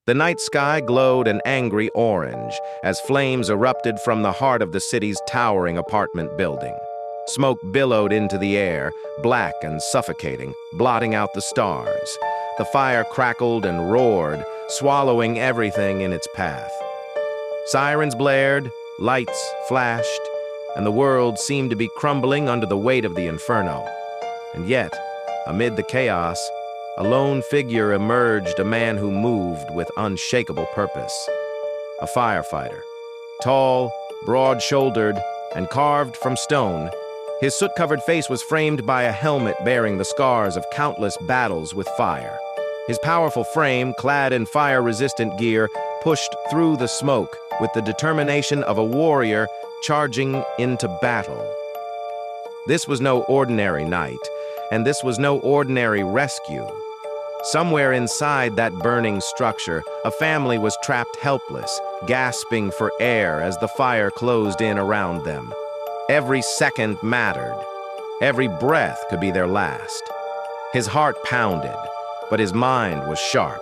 The night sky glowed an angry orange as flames erupted from the heart of the city's towering apartment building. Smoke billowed into the air, black and suffocating, blotting out the stars. The fire crackled and roared, swallowing everything in its path. Sirens blared, lights flashed, and the world seemed to be crumbling under the weight of the Inferno. And yet, amid the chaos, a lone figure emerged, a man who moved with unshakable purpose. A firefighter. Tall, broad-shouldered, and carved from stone, his soot-covered face was framed by a helmet bearing the scars of countless battles with fire. His powerful frame, clad in fire-resistant gear, pushed through the smoke with the determination of a warrior charging into battle. This was no ordinary night, and this was no ordinary rescue. Somewhere inside that burning structure, a family was trapped helpless, gasping for air as the fire closed in around them. Every second mattered. Every breath could be their last. His heart pounded, but his mind was sharp.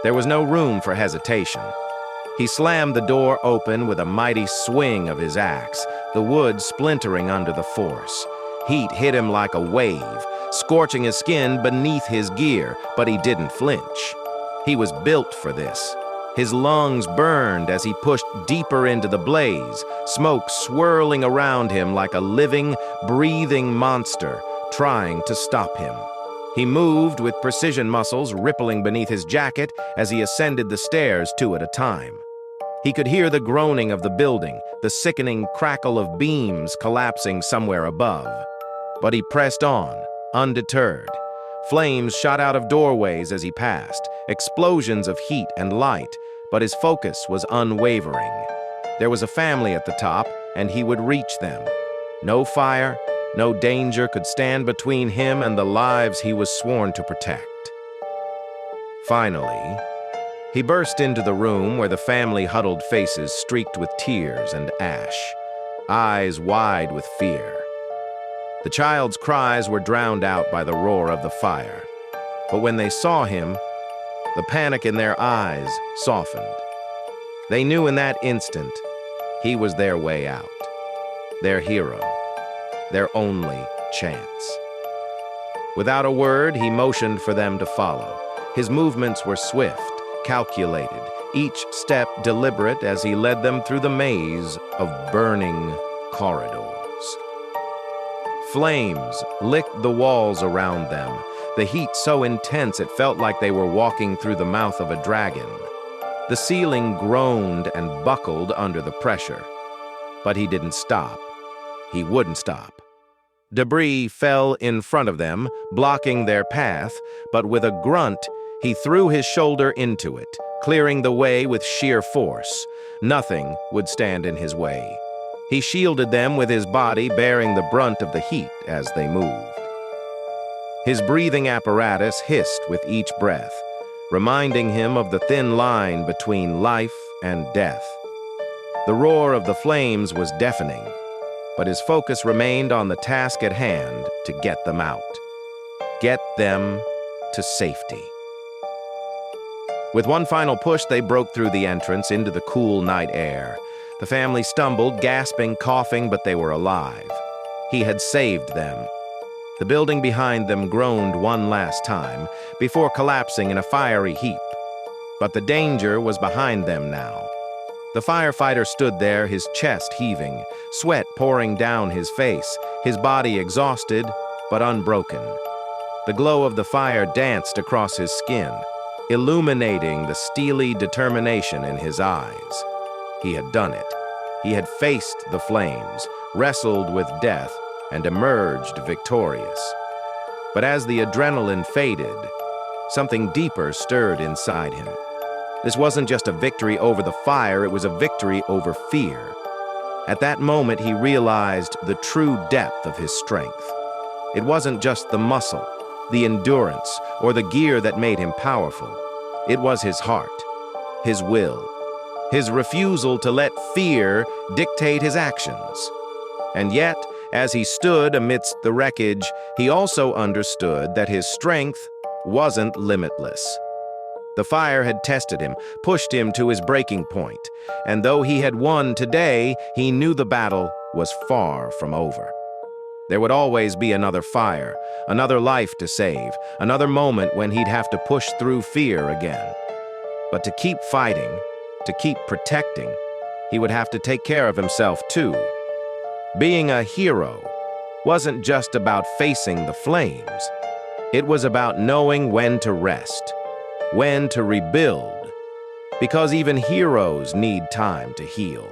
There was no room for hesitation. He slammed the door open with a mighty swing of his axe, the wood splintering under the force. Heat hit him like a wave, scorching his skin beneath his gear, but he didn't flinch. He was built for this. His lungs burned as he pushed deeper into the blaze, smoke swirling around him like a living, breathing monster, trying to stop him. He moved with precision, muscles rippling beneath his jacket as he ascended the stairs 2 at a time. He could hear the groaning of the building, the sickening crackle of beams collapsing somewhere above. But he pressed on, undeterred. Flames shot out of doorways as he passed, explosions of heat and light, but his focus was unwavering. There was a family at the top, and he would reach them. No fire, no danger could stand between him and the lives he was sworn to protect. Finally, he burst into the room where the family huddled, faces streaked with tears and ash, eyes wide with fear. The child's cries were drowned out by the roar of the fire, but when they saw him, the panic in their eyes softened. They knew in that instant he was their way out, their hero, their only chance. Without a word, he motioned for them to follow. His movements were swift, calculated, each step deliberate as he led them through the maze of burning corridors. Flames licked the walls around them, the heat so intense it felt like they were walking through the mouth of a dragon. The ceiling groaned and buckled under the pressure. But he didn't stop. He wouldn't stop. Debris fell in front of them, blocking their path, but with a grunt, he threw his shoulder into it, clearing the way with sheer force. Nothing would stand in his way. He shielded them with his body, bearing the brunt of the heat as they moved. His breathing apparatus hissed with each breath, reminding him of the thin line between life and death. The roar of the flames was deafening, but his focus remained on the task at hand to get them out. Get them to safety. With one final push, they broke through the entrance into the cool night air. The family stumbled, gasping, coughing, but they were alive. He had saved them. The building behind them groaned one last time before collapsing in a fiery heap. But the danger was behind them now. The firefighter stood there, his chest heaving, sweat pouring down his face, his body exhausted but unbroken. The glow of the fire danced across his skin, illuminating the steely determination in his eyes. He had done it. He had faced the flames, wrestled with death, and emerged victorious. But as the adrenaline faded, something deeper stirred inside him. This wasn't just a victory over the fire, it was a victory over fear. At that moment, he realized the true depth of his strength. It wasn't just the muscle, the endurance, or the gear that made him powerful. It was his heart, his will, his refusal to let fear dictate his actions. And yet, as he stood amidst the wreckage, he also understood that his strength wasn't limitless. The fire had tested him, pushed him to his breaking point, and though he had won today, he knew the battle was far from over. There would always be another fire, another life to save, another moment when he'd have to push through fear again. But to keep fighting, to keep protecting, he would have to take care of himself too. Being a hero wasn't just about facing the flames. It was about knowing when to rest, when to rebuild, because even heroes need time to heal.